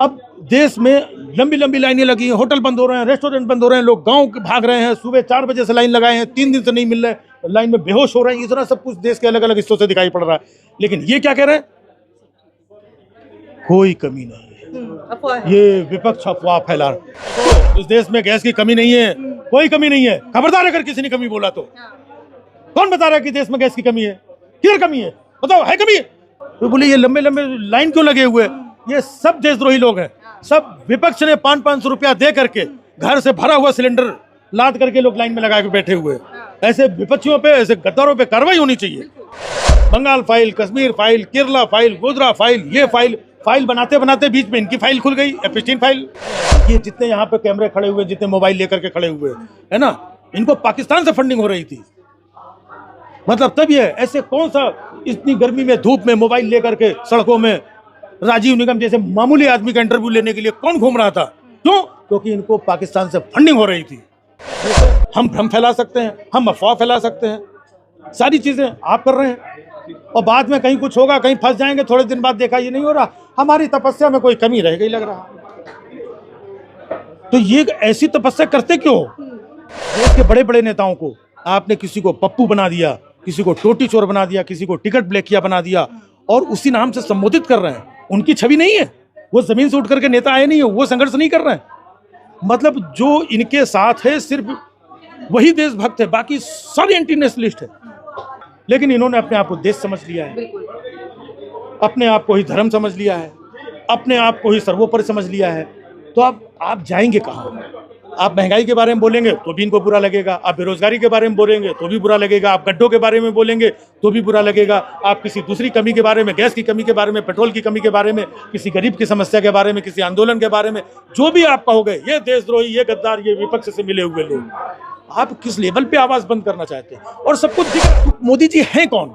अब देश में लंबी लंबी लाइनें लगी हैं, होटल बंद हो रहे हैं, रेस्टोरेंट बंद हो रहे हैं, लोग गांव भाग रहे हैं, सुबह 4 बजे से लाइन लगाए हैं, 3 दिन से नहीं मिल रहे, लाइन में बेहोश हो रहे हैं। इतना सब कुछ देश के अलग अलग हिस्सों से दिखाई पड़ रहा है, लेकिन ये क्या कह रहे हैं? कोई कमी नहीं है, ये विपक्ष अफवाह फैला रहा है। इस देश में गैस की कमी नहीं है, कोई कमी नहीं है। खबरदार अगर किसी ने कमी बोला तो। कौन बता रहा है कि देश में गैस की कमी है? किधर कमी है बताओ, है कमी? तो बोले ये लंबे लंबे लाइन क्यों लगे हुए? ये सब देशद्रोही लोग हैं। सब विपक्ष ने 500-500 रुपया दे करके घर से भरा हुआ सिलेंडर लाद करके लोग लाइन में लगा के बैठे हुए। ऐसे विपक्षियों पे, ऐसे गद्दारों पे कार्रवाई होनी चाहिए। Bengal file, Kashmir file, Kerala file, Godhra file, ये फाइल बनाते बनाते बीच में इनकी फाइल खुल गई, F-16 फाइल। ये जितने यहाँ पे कैमरे खड़े हुए, जितने मोबाइल लेकर के खड़े हुए है ना, इनको पाकिस्तान से फंडिंग हो रही थी। मतलब तब ये ऐसे कौन सा इतनी गर्मी में धूप में मोबाइल लेकर के सड़कों में राजीव निगम जैसे मामूली आदमी का इंटरव्यू लेने के लिए कौन घूम रहा था? क्यों? क्योंकि इनको पाकिस्तान से फंडिंग हो रही थी। हम भ्रम फैला सकते हैं, हम अफवाह फैला सकते हैं, सारी चीजें आप कर रहे हैं, और बाद में कहीं कुछ होगा, कहीं फंस जाएंगे, थोड़े दिन बाद देखा ये नहीं हो रहा, हमारी तपस्या में कोई कमी रह गई लग रहा। तो ये ऐसी तपस्या करते क्यों? देश के बड़े बड़े नेताओं को आपने किसी को पप्पू बना दिया, किसी को टोटी चोर बना दिया, किसी को टिकट ब्लैकिया बना दिया, और उसी नाम से संबोधित कर रहे हैं। उनकी छवि नहीं है, वो जमीन से उठ करके नेता आए नहीं है, वो संघर्ष नहीं कर रहे हैं। मतलब जो इनके साथ है सिर्फ वही देशभक्त है, बाकी सारे एंटी नेशनलिस्ट है। लेकिन इन्होंने अपने आप को देश समझ लिया है, अपने आप को ही धर्म समझ लिया है, अपने आप को ही सर्वोपरि समझ लिया है। तो अब आप जाएंगे कहाँ? आप महंगाई के बारे में बोलेंगे तो भी इनको बुरा लगेगा, आप बेरोजगारी के बारे में बोलेंगे तो भी बुरा लगेगा, आप गड्ढों के बारे में बोलेंगे तो भी बुरा लगेगा, आप किसी दूसरी कमी के बारे में, गैस की कमी के बारे में, पेट्रोल की कमी के बारे में, किसी गरीब की समस्या के बारे में, किसी आंदोलन के बारे में, जो भी आप कहोगे, ये देशद्रोही, ये गद्दार, ये विपक्ष से मिले हुए लोग, आप किस लेवल पे आवाज बंद करना चाहते हैं? और सब कुछ दिख। मोदी जी हैं कौन?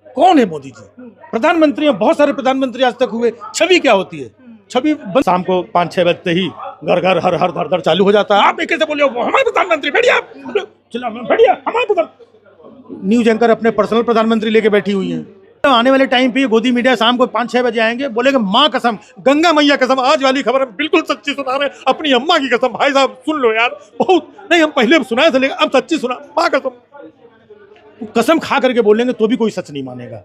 कौन है मोदी जी? प्रधानमंत्री हैं, बहुत सारे प्रधानमंत्री आज तक हुए। छवि क्या होती है? छवि शाम को 5-6 बजते ही घर घर हर हर धर धर चालू हो जाता है। आप एक कैसे बोले हो हमारे प्रधानमंत्री, बढ़िया बढ़िया हमारे प्रधान। न्यूज एंकर अपने पर्सनल प्रधानमंत्री लेके बैठी हुई है। तो आने वाले टाइम पे गोदी मीडिया शाम को 5-6 बजे आएंगे, बोलेंगे माँ कसम, गंगा मैया कसम, आज वाली खबर बिल्कुल सच्ची सुना रहे, अपनी अम्मा की कसम। भाई साहब सुन लो यार, बहुत नहीं, हम पहले सुनाए थे लेकिन अब सच्ची सुना, माँ कसम। कसम खा करके बोलेंगे तो भी कोई सच नहीं मानेगा।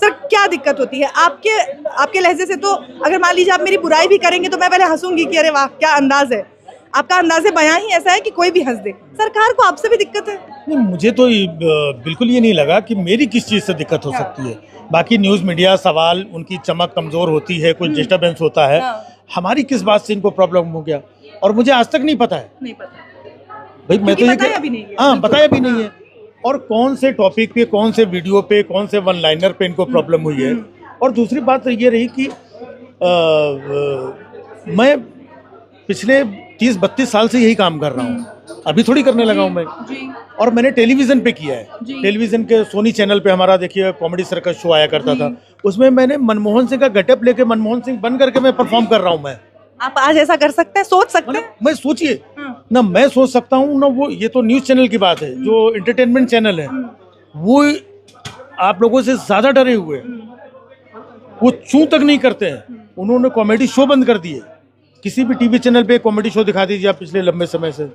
सर क्या दिक्कत होती है आपके लहजे से? तो अगर मान लीजिए आप मेरी बुराई भी करेंगे तो मैं पहले हंसूंगी कि अरे वाह क्या अंदाज है। आपका अंदाज़े बयां ही ऐसा है कि कोई भी हंस दे। सरकार को आपसे भी दिक्कत है? नहीं, मुझे तो बिल्कुल ये नहीं लगा कि मेरी किस चीज़ से दिक्कत हो सकती है। बाकी न्यूज़ मीडिया सवाल, उनकी चमक कमज़ोर होती है, कुछ डिस्टर्बेंस होता है। हमारी किस बात से इनको प्रॉब्लम हो गया, और मुझे आज तक नहीं पता है। नहीं पता भाई, मैं तो ये बताया भी नहीं है। हाँ, बताया भी नहीं है। और कौन से टॉपिक पे, कौन से वीडियो पे, कौन से वन लाइनर पे इनको प्रॉब्लम हुई है। और दूसरी बात ये रही कि मैं पिछले 30-32 साल से यही काम कर रहा हूँ, अभी थोड़ी करने लगा हूँ मैं। और मैंने टेलीविज़न पे किया है। टेलीविज़न के सोनी चैनल पे हमारा देखिए कॉमेडी सर्कस शो आया करता था, उसमें मैंने मनमोहन सिंह का गेटअप लेके मनमोहन सिंह बन करके मैं परफॉर्म कर रहा हूँ। मैं आप आज ऐसा कर सकते हैं, सोच सकते हैं? मैं सोचिए ना, मैं सोच सकता हूँ ना, वो ये तो न्यूज़ चैनल की बात है, जो एंटरटेनमेंट चैनल है वो आप लोगों से ज़्यादा डरे हुए हैं, वो चूं तक नहीं करते हैं। उन्होंने कॉमेडी शो बंद कर दिए। किसी भी टीवी चैनल पे कॉमेडी शो दिखा दीजिए आप, पिछले लंबे समय से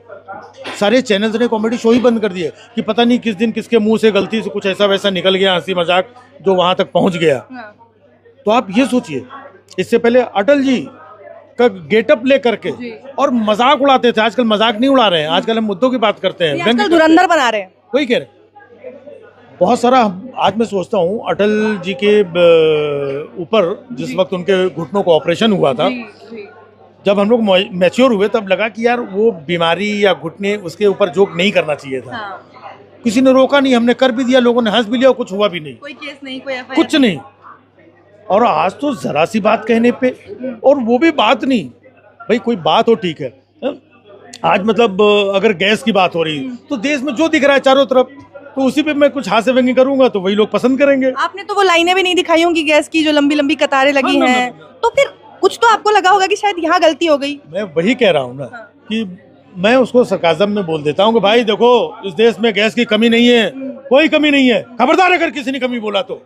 सारे चैनल्स ने कॉमेडी शो ही बंद कर दिए कि पता नहीं किस दिन किसके मुंह से गलती से कुछ ऐसा वैसा निकल गया, हंसी मजाक जो वहां तक पहुंच गया। तो आप ये सोचिए, इससे पहले अटल जी का गेटअप ले करके और मजाक उड़ाते थे। आजकल मजाक नहीं उड़ा रहे हैं, आजकल हम मुद्दों की बात करते हैं, आजकल धुरंधर बना रहे हैं। वही कह रहे बहुत सारा। आज मैं सोचता हूँ अटल जी के ऊपर जिस वक्त उनके घुटनों को ऑपरेशन हुआ था, जब हम लोग मैच्योर हुए तब लगा कि यार वो बीमारी या घुटने, उसके ऊपर जोक नहीं करना चाहिए था। किसी ने रोका नहीं, हमने कर भी दिया, लोगों ने हंस भी लिया, कुछ हुआ भी नहीं, कोई केस नहीं, कोई एफआईआर कुछ नहीं। और आज तो जरा सी बात कहने पे, और वो भी बात नहीं, भाई कोई बात हो ठीक है। आज मतलब अगर गैस की बात हो रही तो देश में जो दिख रहा है चारों तरफ, तो उसी पे मैं कुछ हास्य व्यंग्य करूंगा तो वही लोग पसंद करेंगे। आपने तो वो लाइनें भी नहीं दिखाई होंगी गैस की, जो लंबी लंबी कतारें लगी हैं, तो फिर कुछ तो आपको लगा होगा कि शायद यहाँ गलती हो गई। मैं वही कह रहा हूँ ना कि मैं उसको सरकाज़म में बोल देता हूँ कि भाई देखो, इस देश में गैस की कमी नहीं है, कोई कमी नहीं है। खबरदार अगर किसी ने कमी बोला तो।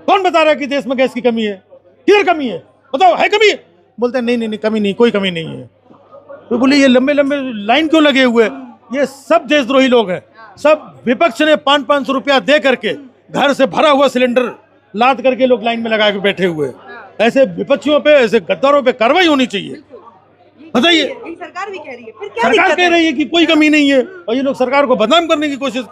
कौन बता रहा है कि देश में गैस की कमी है? किधर कमी है बताओ, है कमी? बोलते हैं नहीं नहीं नहीं, कमी नहीं, कोई कमी नहीं है। तो बोले ये लंबे लंबे लाइन क्यों लगे हुए? ये सब देशद्रोही लोग हैं। सब विपक्ष ने 500-500 रुपया दे करके घर से भरा हुआ सिलेंडर लाद करके लोग लाइन में लगा के बैठे हुए। ऐसे विपक्षियों पे, ऐसे गद्दारों पे कार्रवाई होनी चाहिए। बताइए, सरकार भी कह रही है, फिर क्या सरकार दिक्कत कह रही है कि कोई कमी नहीं है और ये लोग सरकार को बदनाम करने की कोशिश।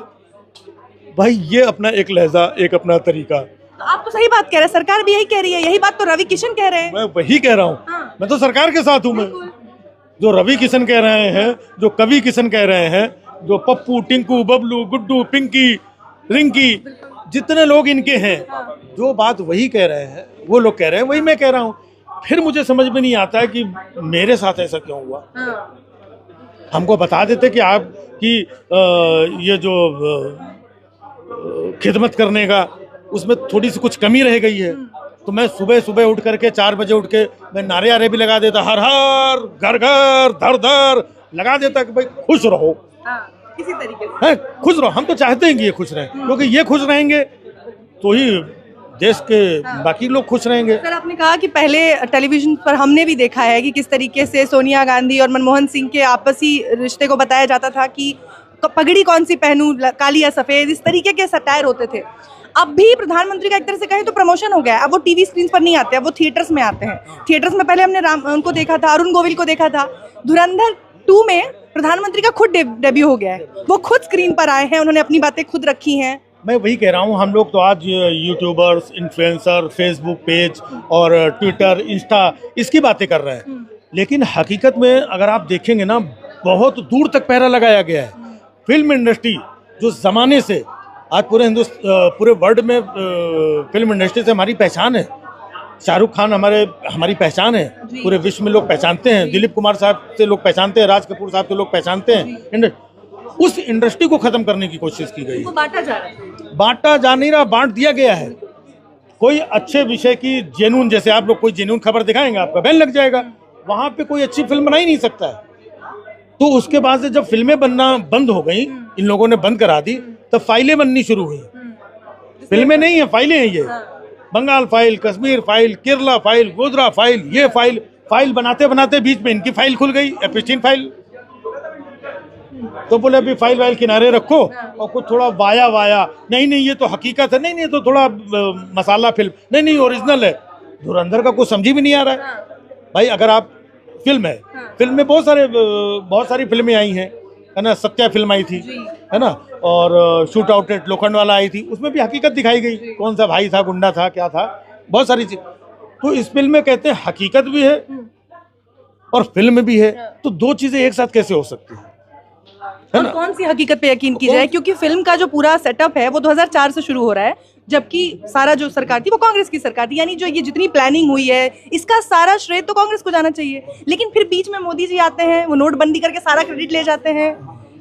भाई ये अपना एक लहजा, एक अपना तरीका। तो आप तो सही बात कह रहे हैं, सरकार भी यही कह रही है, यही बात तो रवि किशन कह रहे हैं। मैं वही कह रहा हूँ। हाँ। मैं तो सरकार के साथ हूँ। मैं जो रवि किशन कह रहे हैं, जो कवि किशन कह रहे हैं, जो पप्पू, टिंकू, बबलू, गुड्डू, पिंकी, रिंकी, जितने लोग इनके हैं, जो बात वही कह रहे हैं, वो लोग कह रहे हैं, वही मैं कह रहा हूँ। फिर मुझे समझ में नहीं आता है कि मेरे साथ ऐसा क्यों हुआ। हमको बता देते कि आप कि ये जो खिदमत करने का उसमें थोड़ी सी कुछ कमी रह गई है, तो मैं सुबह सुबह उठ करके 4 बजे उठ के मैं नारे आरे भी लगा देता, हर हर घर घर धर धर लगा देता कि भाई खुश रहो। किसी तरीके से है, खुश रहो। हम तो चाहते हैं कि ये खुश रहें, क्योंकि ये खुश रहेंगे तो ही देश के बाकी लोग खुश रहेंगे। सर, आपने कहा कि पहले टेलीविजन पर हमने भी देखा है कि किस तरीके से सोनिया गांधी और मनमोहन सिंह के आपसी रिश्ते को बताया जाता था कि पगड़ी कौन सी पहनूं, काली या सफेद, इस तरीके के सटायर होते थे। अब भी प्रधानमंत्री का एक तरह से कहें तो प्रमोशन हो गया है। अब वो टीवी स्क्रीन पर नहीं आते, अब वो थिएटर्स में आते हैं। थिएटर्स में पहले हमने उनको देखा था, अरुण गोविल को देखा था। धुरंधर 2 में प्रधानमंत्री का खुद डेब्यू हो गया है, वो खुद स्क्रीन पर आए हैं, उन्होंने अपनी बातें खुद रखी हैं। मैं वही कह रहा हूँ, हम लोग तो आज यूट्यूबर्स, इन्फ्लुएंसर, फेसबुक पेज और ट्विटर, इंस्टा, इसकी बातें कर रहे हैं, लेकिन हकीकत में अगर आप देखेंगे ना, बहुत दूर तक पहरा लगाया गया है। फिल्म इंडस्ट्री जो ज़माने से आज पूरे वर्ल्ड में फिल्म इंडस्ट्री से हमारी पहचान है। शाहरुख खान हमारी पहचान है, पूरे विश्व में लोग पहचानते हैं। दिलीप कुमार साहब से लोग पहचानते हैं, राज कपूर साहब से लोग पहचानते हैं। उस इंडस्ट्री को खत्म करने की कोशिश की गई। बांटा जा रहा है, बांटा जा नहीं रहा, बांट दिया गया है। कोई अच्छे विषय की जेन्युइन, जैसे आप लोग कोई जेन्युइन खबर दिखाएंगे, आपका बैन लग जाएगा। वहां पे कोई अच्छी फिल्म बना ही नहीं सकता है। तो उसके बाद से जब फिल्में बनना बंद हो गई, इन लोगों ने बंद करा दी, तब फाइलें बननी शुरू हुई। फिल्में नहीं है, फाइलें हैं। ये Bengal file, Kashmir file, Kerala file, Godhra file, ये फाइल बनाते बनाते बीच में इनकी फाइल खुल गई, एपिस्टीन फाइल। तो बोले अभी फाइल किनारे रखो और कुछ थोड़ा वाया नहीं ये तो हकीकत है, नहीं तो थोड़ा मसाला फिल्म, नहीं ओरिजिनल है। धुरंधर का कुछ समझ भी नहीं आ रहा है। भाई अगर आप फिल्म है, फिल्म में बहुत सारी फिल्में आई हैं, है ना। सत्या फिल्म आई थी, है ना, और शूट आउट एट लोखंडवाला आई थी, उसमें भी हकीकत दिखाई गई, कौन सा भाई था, गुंडा था, क्या था, बहुत सारी चीज। तो इस फिल्म में कहते हैं हकीकत भी है और फिल्म भी है, तो दो चीजें एक साथ कैसे हो सकती है? और कौन सी हकीकत पे यकीन की जाए, क्योंकि फिल्म का जो पूरा सेटअप है वो 2004 से शुरू हो रहा है, जबकि सारा जो सरकार थी वो कांग्रेस की सरकार थी। यानी जो ये जितनी प्लानिंग हुई है, इसका सारा श्रेय तो कांग्रेस को जाना चाहिए। लेकिन फिर बीच में मोदी जी आते हैं, वो नोटबंदी करके सारा क्रेडिट ले जाते हैं।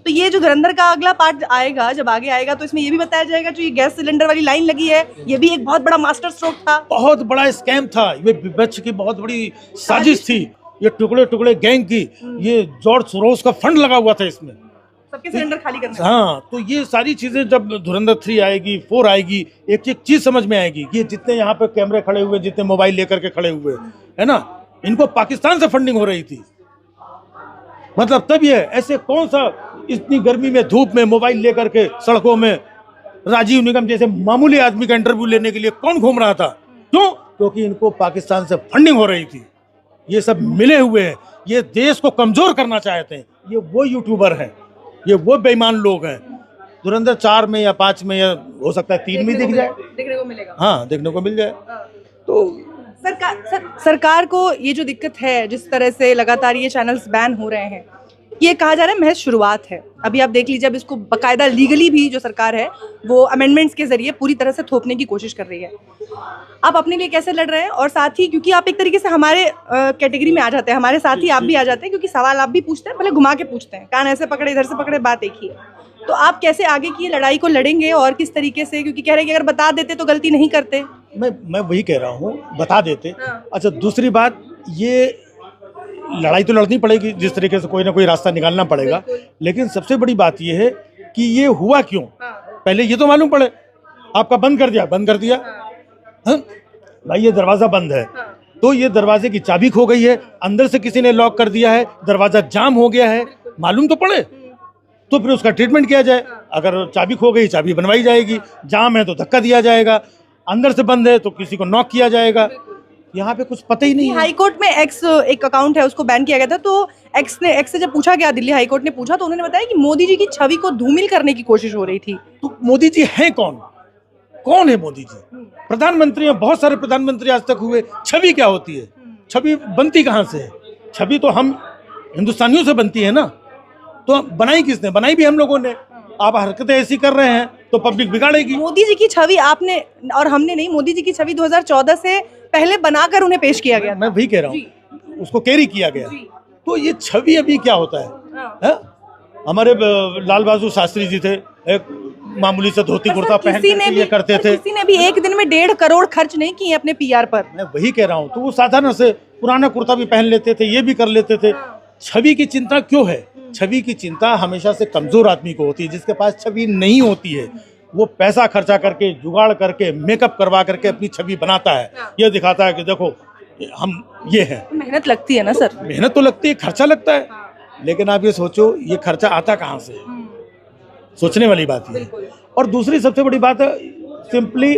तो ये जो धुरंधर का अगला पार्ट आएगा, जब आगे आएगा, तो इसमें ये भी बताया जाएगा जो ये गैस सिलेंडर वाली लाइन लगी है, ये भी एक बहुत बड़ा मास्टर स्ट्रोक था, बहुत बड़ा स्कैम था, ये विपक्ष की बहुत बड़ी साजिश थी, ये टुकड़े टुकड़े गैंग की, ये जॉर्ज सोरोस का फंड लगा हुआ था इसमें, सबके सिलेंडर खाली करना। हाँ, तो ये सारी चीजें जब धुरंधर 3 आएगी, 4 आएगी, एक एक चीज समझ में आएगी कि जितने यहाँ पे कैमरे खड़े हुए, जितने मोबाइल लेकर के खड़े हुए, है ना, इनको पाकिस्तान से फंडिंग हो रही थी। मतलब तब ये ऐसे कौन सा इतनी गर्मी में, धूप में मोबाइल लेकर के सड़कों में राजीव निगम जैसे मामूली आदमी का इंटरव्यू लेने के लिए कौन घूम रहा था? क्यों? क्योंकि इनको पाकिस्तान से फंडिंग हो रही थी। ये सब मिले हुए हैं, ये देश को कमजोर करना चाहते हैं। ये वो यूट्यूबर हैं, ये वो बेईमान लोग हैं। धुरंधर 4 में या 5 में, या हो सकता है 3 में दिख जाए, देखने को मिलेगा। हाँ, देखने को मिल जाए। तो सरकार को ये जो दिक्कत है, जिस तरह से लगातार ये चैनल्स बैन हो रहे हैं, ये कहा जा रहा है महज शुरुआत है। अभी आप देख लीजिए, अब इसको बाकायदा लीगली भी जो सरकार है वो अमेंडमेंट्स के जरिए पूरी तरह से थोपने की कोशिश कर रही है। आप अपने लिए कैसे लड़ रहे हैं? और साथ ही, क्योंकि आप एक तरीके से हमारे कैटेगरी में आ जाते हैं, हमारे साथ ही आप भी आ जाते हैं, क्योंकि सवाल आप भी पूछते हैं, भले घुमा के पूछते हैं, कान ऐसे पकड़े इधर से पकड़े, बात एक ही है। तो आप कैसे आगे की लड़ाई को लड़ेंगे और किस तरीके से? क्योंकि कह रहे हैं कि अगर बता देते तो गलती नहीं करते। मैं वही कह रहा हूँ, बता देते। अच्छा, दूसरी बात, ये लड़ाई तो लड़नी पड़ेगी, जिस तरीके से कोई ना कोई रास्ता निकालना पड़ेगा। लेकिन सबसे बड़ी बात ये है कि ये हुआ क्यों, पहले ये तो मालूम पड़े। आपका बंद कर दिया, हाँ? भाई ये दरवाजा बंद है, तो ये दरवाजे की चाबी खो गई है, अंदर से किसी ने लॉक कर दिया है, दरवाजा जाम हो गया है, मालूम तो पड़े, तो फिर उसका ट्रीटमेंट किया जाए। अगर चाबी खो गई, चाबी बनवाई जाएगी, जाम है तो धक्का दिया जाएगा, अंदर से बंद है तो किसी को नॉक किया जाएगा। यहाँ पे कुछ पता ही नहीं है। हाई कोर्ट में एक्स एक अकाउंट है, उसको बैन किया गया था, तो एक्स से जब पूछा गया, दिल्ली हाई कोर्ट ने पूछा, तो उन्होंने बताया कि मोदी जी की छवि को धूमिल करने की कोशिश हो रही थी। तो मोदी जी हैं कौन? कौन है मोदी जी? प्रधानमंत्री हैं, बहुत सारे प्रधानमंत्री आज तक हुए। छवि क्या होती है? छवि बनती कहाँ से है? छवि तो हम हिंदुस्तानियों से बनती है ना, तो बनाई किसने? बनाई भी हम लोगों ने। आप हरकतें ऐसी कर रहे हैं तो पब्लिक बिगाड़ेगी। मोदी जी की छवि आपने और हमने नहीं, मोदी जी की छवि 2014 से पहले बनाकर उन्हें पेश किया गया। मैं वही कह रहा हूँ, उसको कैरी किया गया। तो ये छवि अभी क्या होता है? हमारे लाल बहादुर शास्त्री जी थे, एक मामूली सा धोती कुर्ता पहन के ये करते थे। किसी ने भी एक दिन में 1.5 करोड़ खर्च नहीं किए अपने पीआर पर। मैं वही कह रहा हूँ, तो वो साधारण से पुराना कुर्ता भी पहन लेते थे, ये भी कर लेते थे। छवि की चिंता क्यों है? छवि की चिंता हमेशा से कमजोर आदमी को होती है। जिसके पास छवि नहीं होती है, वो पैसा खर्चा करके, जुगाड़ करके, मेकअप करवा करके अपनी छवि बनाता है। ये दिखाता है कि देखो हम ये हैं। मेहनत लगती है ना सर? मेहनत तो लगती है, खर्चा लगता है, लेकिन आप ये सोचो ये खर्चा आता कहाँ से? सोचने वाली बात है। और दूसरी सबसे बड़ी बात है, सिंपली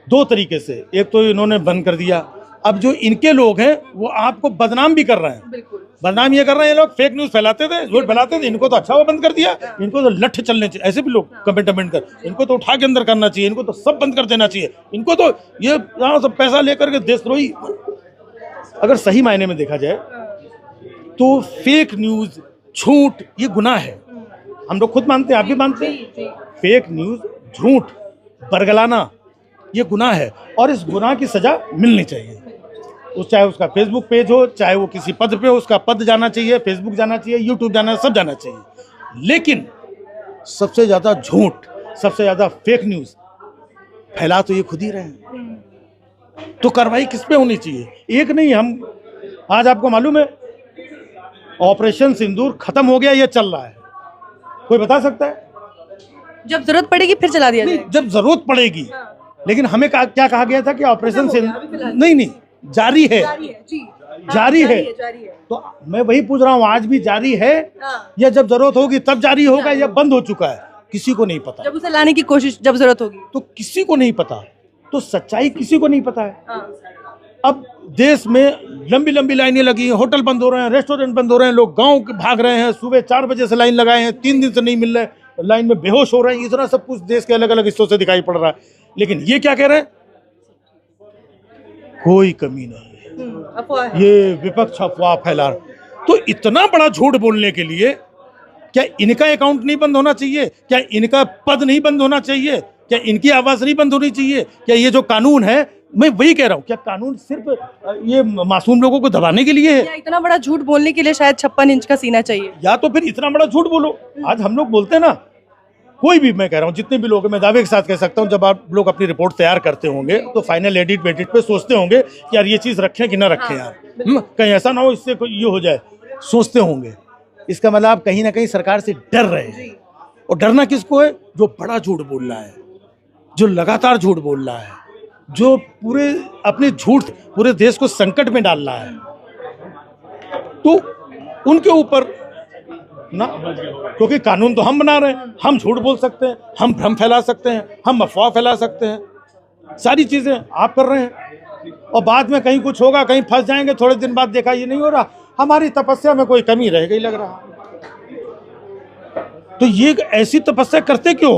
2 तरीके से। एक तो इन्होंने बंद कर दिया, अब जो इनके लोग हैं वो आपको बदनाम भी कर रहे हैं। बदनाम ये कर रहे हैं, ये लोग फेक न्यूज फैलाते थे, झूठ फैलाते थे, इनको तो अच्छा वो बंद कर दिया, इनको तो लठ चलने चाहिए। ऐसे भी लोग कमेंट कर, इनको तो उठा के अंदर करना चाहिए, इनको तो सब बंद कर देना चाहिए, इनको तो ये यहाँ सब पैसा लेकर के देशद्रोही। अगर सही मायने में देखा जाए तो फेक न्यूज, झूठ, ये गुनाह है। हम लोग खुद मानते हैं, आप भी मानते हैं। फेक न्यूज, झूठ, बरगलाना, ये गुनाह है और इस गुनाह की सजा मिलनी चाहिए। चाहे उसका फेसबुक पेज हो, चाहे वो किसी पद पे हो, उसका पद जाना चाहिए, फेसबुक जाना चाहिए, यूट्यूब जाना, सब जाना चाहिए। लेकिन सबसे ज्यादा झूठ, सबसे ज्यादा फेक न्यूज फैला तो ये खुद ही रहे हैं। तो कार्रवाई किस पे होनी चाहिए? एक नहीं, हम आज आपको मालूम है ऑपरेशन सिंदूर खत्म हो गया, ये चल रहा है, कोई बता सकता है? जब जरूरत पड़ेगी फिर चला दिया जाएगा। जब जरूरत पड़ेगी, लेकिन हमें क्या कहा गया था कि ऑपरेशन सिंदूर नहीं जारी है, जारी है। तो मैं वही पूछ रहा हूँ, आज भी जारी है या जब जरूरत होगी तब जारी होगा या बंद हो चुका है? किसी को नहीं पता। जब उसे लाने की कोशिश, जब जरूरत होगी, तो किसी को नहीं पता। तो सच्चाई किसी को नहीं पता है। अब देश में लंबी लंबी लाइनें लगी हैं, होटल बंद हो रहे हैं, रेस्टोरेंट बंद हो रहे हैं, लोग गांव भाग रहे हैं, सुबह 4 बजे से लाइन लगाए हैं, 3 दिन से नहीं मिल रहे, लाइन में बेहोश हो रहे हैं। इतना सब कुछ देश के अलग अलग हिस्सों से दिखाई पड़ रहा है, लेकिन ये क्या कह रहे हैं? कोई कमी नहीं है, ये विपक्ष अफवाह फैला। तो इतना बड़ा झूठ बोलने के लिए क्या इनका अकाउंट नहीं बंद होना चाहिए? क्या इनका पद नहीं बंद होना चाहिए? क्या इनकी आवाज नहीं बंद होनी चाहिए? क्या ये जो कानून है, मैं वही कह रहा हूँ, क्या कानून सिर्फ ये मासूम लोगों को दबाने के लिए है? या इतना बड़ा झूठ बोलने के लिए शायद 56 इंच का सीना चाहिए? या तो फिर इतना बड़ा झूठ बोलो। आज हम लोग बोलते हैं ना, कोई भी, मैं कह रहा हूँ जितने भी लोग हैं, मैं दावे के साथ कह सकता हूँ, जब आप लोग अपनी रिपोर्ट तैयार करते होंगे तो फाइनल एडिट वेडिट पे सोचते होंगे कि यार ये चीज़ रखें कि ना रखें, यार कहीं ऐसा ना हो इससे कोई ये हो जाए, सोचते होंगे। इसका मतलब आप कहीं ना कहीं सरकार से डर रहे हैं। और डरना किसको है? जो बड़ा झूठ बोल रहा है, जो लगातार झूठ बोल रहा है, जो पूरे अपने झूठ पूरे देश को संकट में डाल रहा है, तो उनके ऊपर ना, क्योंकि कानून तो हम बना रहे हैं, हम झूठ बोल सकते हैं, हम भ्रम फैला सकते हैं, हम अफवाह फैला सकते हैं, सारी चीजें आप कर रहे हैं। और बाद में कहीं कुछ होगा, कहीं फंस जाएंगे, थोड़े दिन बाद देखा ये नहीं हो रहा, हमारी तपस्या में कोई कमी रह गई लग रहा। तो ये ऐसी तपस्या करते क्यों?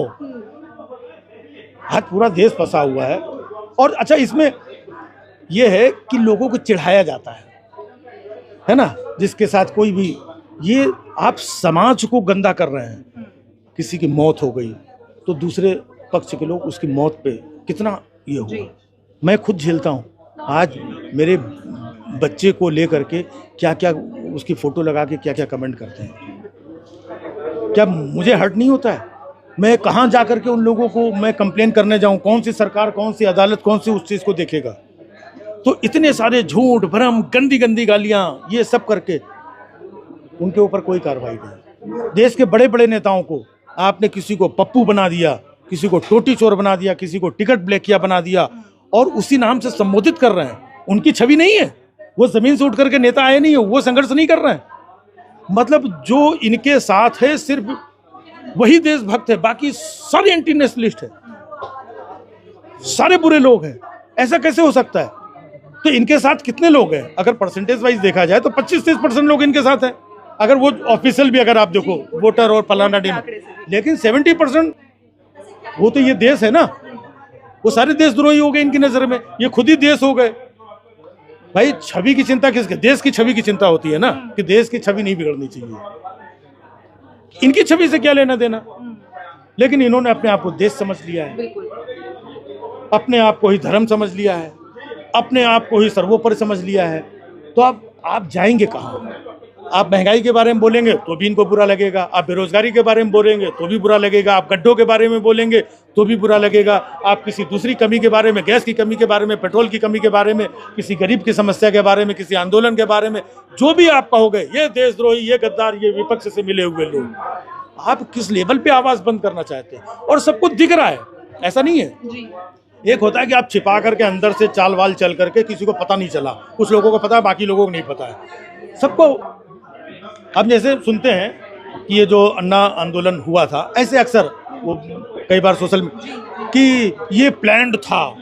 आज पूरा देश फंसा हुआ है। और अच्छा, इसमें यह है कि लोगों को चिढ़ाया जाता है ना, जिसके साथ कोई भी, ये आप समाज को गंदा कर रहे हैं। किसी की मौत हो गई तो दूसरे पक्ष के लोग उसकी मौत पे कितना ये हुआ, मैं खुद झेलता हूँ। आज मेरे बच्चे को लेकर के क्या क्या उसकी फोटो लगा के क्या क्या कमेंट करते हैं, क्या मुझे हर्ट नहीं होता है? मैं कहाँ जा कर के उन लोगों को मैं कंप्लेन करने जाऊँ? कौन सी सरकार, कौन सी अदालत, कौन सी उस चीज़ को देखेगा? तो इतने सारे झूठ, भ्रम, गंदी गंदी गालियाँ, ये सब करके उनके ऊपर कोई कार्रवाई नहीं। देश के बड़े बड़े नेताओं को आपने किसी को पप्पू बना दिया, किसी को टोटी चोर बना दिया, किसी को टिकट ब्लैकिया बना दिया, और उसी नाम से संबोधित कर रहे हैं। उनकी छवि नहीं है, वो जमीन से उठ करके नेता आए नहीं है, वो संघर्ष नहीं कर रहे हैं। मतलब जो इनके साथ है सिर्फ वही देशभक्त है, बाकी सारे एंटी नेशनलिस्ट है, सारे बुरे लोग हैं। ऐसा कैसे हो सकता है? तो इनके साथ कितने लोग हैं? अगर परसेंटेज वाइज देखा जाए तो 25-30% लोग इनके साथ हैं, अगर वो ऑफिशियल भी अगर आप देखो वोटर और फलाना डीना। लेकिन 70% वो तो ये देश है ना, वो सारे देशद्रोही हो गए इनकी नजर में, ये खुद ही देश हो गए। भाई छवि की चिंता किसके? देश की छवि की चिंता होती है ना, कि देश की छवि नहीं बिगड़नी चाहिए। इनकी छवि से क्या लेना देना? लेकिन इन्होंने अपने आप को देश समझ लिया है, अपने आप को ही धर्म समझ लिया है, अपने आप को ही सर्वोपरि समझ लिया है। तो अब आप जाएंगे कहाँ? आप महंगाई के बारे में बोलेंगे तो भी इनको बुरा लगेगा, आप बेरोजगारी के बारे में बोलेंगे तो भी बुरा लगेगा, आप गड्ढों के बारे में बोलेंगे तो भी बुरा लगेगा, आप किसी दूसरी कमी के बारे में, गैस की कमी के बारे में, पेट्रोल की कमी के बारे में, किसी गरीब की समस्या के बारे में, किसी आंदोलन के बारे में, जो भी आप कहोगे ये देशद्रोही, ये गद्दार, ये विपक्ष से मिले हुए लोग। आप किस लेवल पे आवाज बंद करना चाहते हैं? और सबको दिख रहा है, ऐसा नहीं है। एक होता है कि आप छिपा करके अंदर से चाल वाल चल करके किसी को पता नहीं चला, कुछ लोगों को पता है, बाकी लोगों को नहीं पता है, सबको। अब जैसे सुनते हैं कि ये जो अन्ना आंदोलन हुआ था, ऐसे अक्सर वो कई बार सोशल कि ये प्लान्ड था,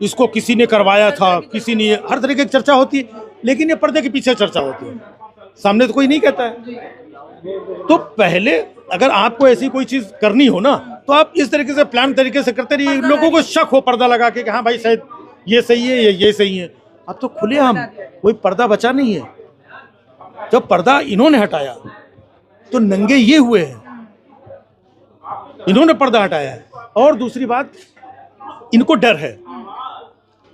इसको किसी ने करवाया था, किसी ने, हर तरीके की चर्चा होती है। लेकिन ये पर्दे के पीछे चर्चा होती है, सामने तो कोई नहीं कहता है। तो पहले अगर आपको ऐसी कोई चीज करनी हो ना, तो आप इस तरीके से प्लान तरीके से करते रहिए, लोगों को शक हो पर्दा लगा के कि हाँ भाई शायद ये सही है, ये सही है। अब तो खुलेआम कोई पर्दा बचा नहीं है। जब पर्दा इन्होंने हटाया तो नंगे ये हुए हैं, इन्होंने पर्दा हटाया है। और दूसरी बात, इनको डर है।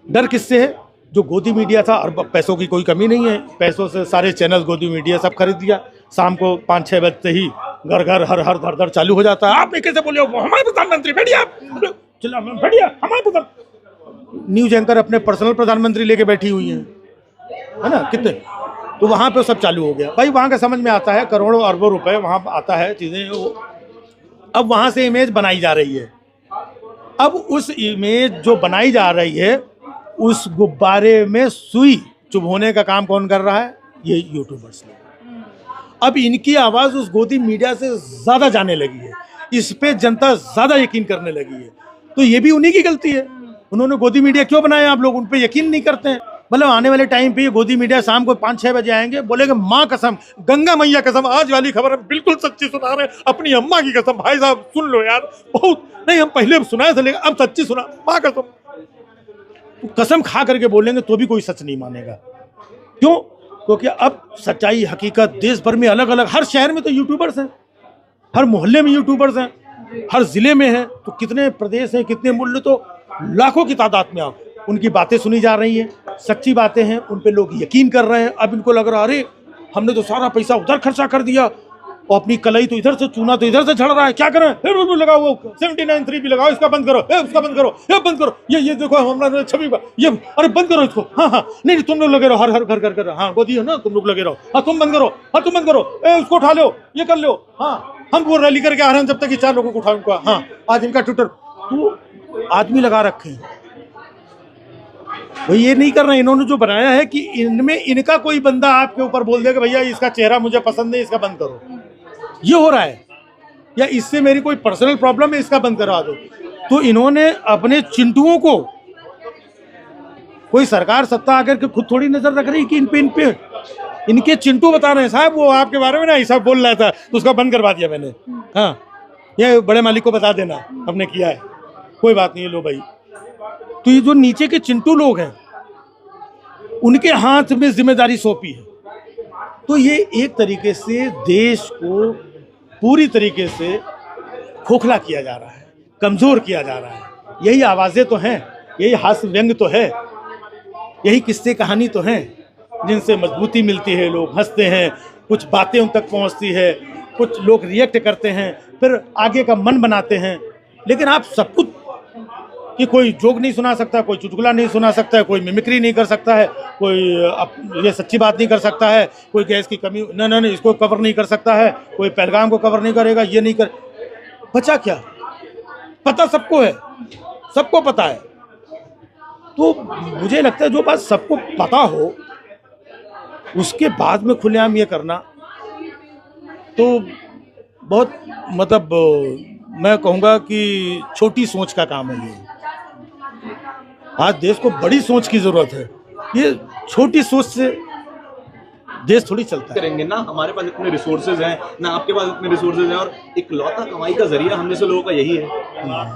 डर किससे है? जो गोदी मीडिया था, और पैसों की कोई कमी नहीं है, पैसों से सारे चैनल गोदी मीडिया सब खरीद दिया। शाम को 5-6 बजते ही घर घर हर हर धर धर चालू हो जाता है। आप ये कैसे बोले हो, हमारे प्रधानमंत्री बढ़िया, बढ़िया हमारे प्रधान। न्यूज एंकर अपने पर्सनल प्रधानमंत्री लेके बैठी हुई है ना, कितने। तो वहाँ पे सब चालू हो गया। भाई वहाँ का समझ में आता है, करोड़ों अरबों रुपए वहाँ आता है चीज़ें। अब वहाँ से इमेज बनाई जा रही है। अब उस इमेज जो बनाई जा रही है, उस गुब्बारे में सुई चुभोने का काम कौन कर रहा है? ये यूट्यूबर्स लोग। अब इनकी आवाज़ उस गोदी मीडिया से ज़्यादा जाने लगी है, इस पे जनता ज़्यादा यकीन करने लगी है। तो ये भी उन्हीं की गलती है। उन्होंने गोदी मीडिया क्यों बनाया? आप लोग उन पे यकीन नहीं करते हैं। मतलब आने वाले टाइम पे ये गोदी मीडिया शाम को 5-6 बजे आएंगे, बोलेंगे माँ कसम, गंगा मैया कसम, आज वाली खबर हम बिल्कुल सच्ची सुना रहे हैं, अपनी अम्मा की कसम। भाई साहब सुन लो यार, बहुत नहीं, हम पहले सुनाए थे लेकिन अब सच्ची सुना, माँ कसम। तो कसम खा करके बोलेंगे तो भी कोई सच नहीं मानेगा। क्यों? क्योंकि अब सच्चाई हकीकत देश भर में अलग अलग, हर शहर में तो यूट्यूबर्स हैं, हर मोहल्ले में यूट्यूबर्स हैं, हर जिले में हैं। तो कितने प्रदेश हैं, कितने मुल्क, तो लाखों की तादाद में आप उनकी बातें सुनी जा रही हैं, सच्ची बातें हैं, उन पे लोग यकीन कर रहे हैं। अब इनको लग रहा है अरे हमने तो सारा पैसा उधर खर्चा कर दिया और अपनी कलाई तो इधर से, चूना तो इधर से झड़ रहा है, क्या करें? फिर लगाओ वो 79.3 भी लगाओ, इसका बंद करो, उसका बंद करो, ये बंद करो, ये देखो हमारा छवि का, ये अरे बंद करो इसको। हाँ नहीं तुम लोग लगे रहो, हर घर घर कर, हाँ गोदी है ना, तुम लोग लगे रहो, हाँ तुम बंद करो, हाँ तुम बंद करो, उसको उठा लो, ये कर लो। हाँ हम वो रैली करके आ रहे हैं जब तक ये 4 लोगों को उठाऊंगा। हाँ आज इनका ट्विटर, तो आदमी लगा रखे हैं। वो ये नहीं कर रहे हैं। इन्होंने जो बनाया है कि इनमें इनका कोई बंदा आपके ऊपर बोल देगा भैया इसका चेहरा मुझे पसंद नहीं, इसका बंद करो, ये हो रहा है, या इससे मेरी कोई पर्सनल प्रॉब्लम है, इसका बंद करवा दो। तो इन्होंने अपने चिंटुओं को, कोई सरकार सत्ता आकर के खुद थोड़ी नजर रख रही कि इन पे इनके चिंटू बता रहे हैं साहब वो आपके बारे में ना ऐसा बोल रहा था, तो उसका बंद करवा दिया मैंने। हाँ ये बड़े मालिक को बता देना हमने किया है, कोई बात नहीं है, लो भाई। तो ये जो नीचे के चिंटू लोग हैं उनके हाथ में जिम्मेदारी सौंपी है। तो ये एक तरीके से देश को पूरी तरीके से खोखला किया जा रहा है, कमजोर किया जा रहा है। यही आवाजें तो हैं, यही हास्य व्यंग तो है, यही किस्से कहानी तो हैं जिनसे मजबूती मिलती है, लोग हंसते हैं, कुछ बातें उन तक पहुंचती है, कुछ लोग रिएक्ट करते हैं, फिर आगे का मन बनाते हैं। लेकिन आप सब कुछ कि कोई जोक नहीं सुना सकता, कोई चुटकुला नहीं सुना सकता है, कोई मिमिक्री नहीं कर सकता है, कोई ये सच्ची बात नहीं कर सकता है, कोई गैस की कमी नहीं इसको कवर नहीं कर सकता है, कोई पहलगाम को कवर नहीं करेगा, ये नहीं कर, बचा क्या? पता सबको है, सबको पता है। तो मुझे लगता है जो बात सबको पता हो उसके बाद में खुलेआम ये करना तो बहुत मतलब मैं कहूँगा कि छोटी सोच का काम है ये। आज देश को बड़ी सोच की जरूरत है, ये छोटी सोच से देश थोड़ी चलता है। करेंगे ना, हमारे पास इतने रिसोर्सेज हैं ना, आपके पास इतने रिसोर्सेज हैं, और इकलौता कमाई का जरिया हम जैसे लोगों का यही है।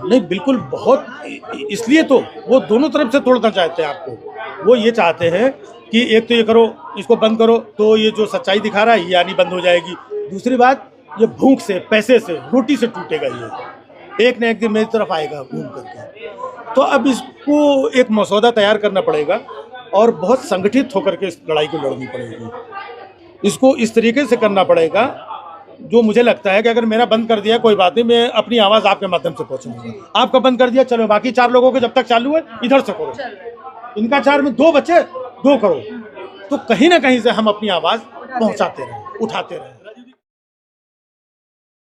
नहीं बिल्कुल, बहुत, इसलिए तो वो दोनों तरफ से तोड़ना चाहते हैं आपको। वो ये चाहते हैं कि एक तो ये करो, इसको बंद करो, तो ये जो सच्चाई दिखा रहा है ये आनी बंद हो जाएगी। दूसरी बात, ये भूख से, पैसे से, रोटी से टूटेगा, ये एक न एक दिन मेरी तरफ आएगा घूम करके। तो अब इसको एक मसौदा तैयार करना पड़ेगा और बहुत संगठित होकर के इस लड़ाई को लड़नी पड़ेगी। इसको इस तरीके से करना पड़ेगा जो मुझे लगता है कि अगर मेरा बंद कर दिया कोई बात नहीं, मैं अपनी आवाज़ आपके माध्यम से पहुंचाऊंगा। आपका बंद कर दिया, चलो बाकी 4 लोगों के जब तक चालू है इधर से करो, इनका 4 में 2 बचे 2 करो, तो कहीं ना कहीं से हम अपनी आवाज़ पहुंचाते रहें, उठाते रहें।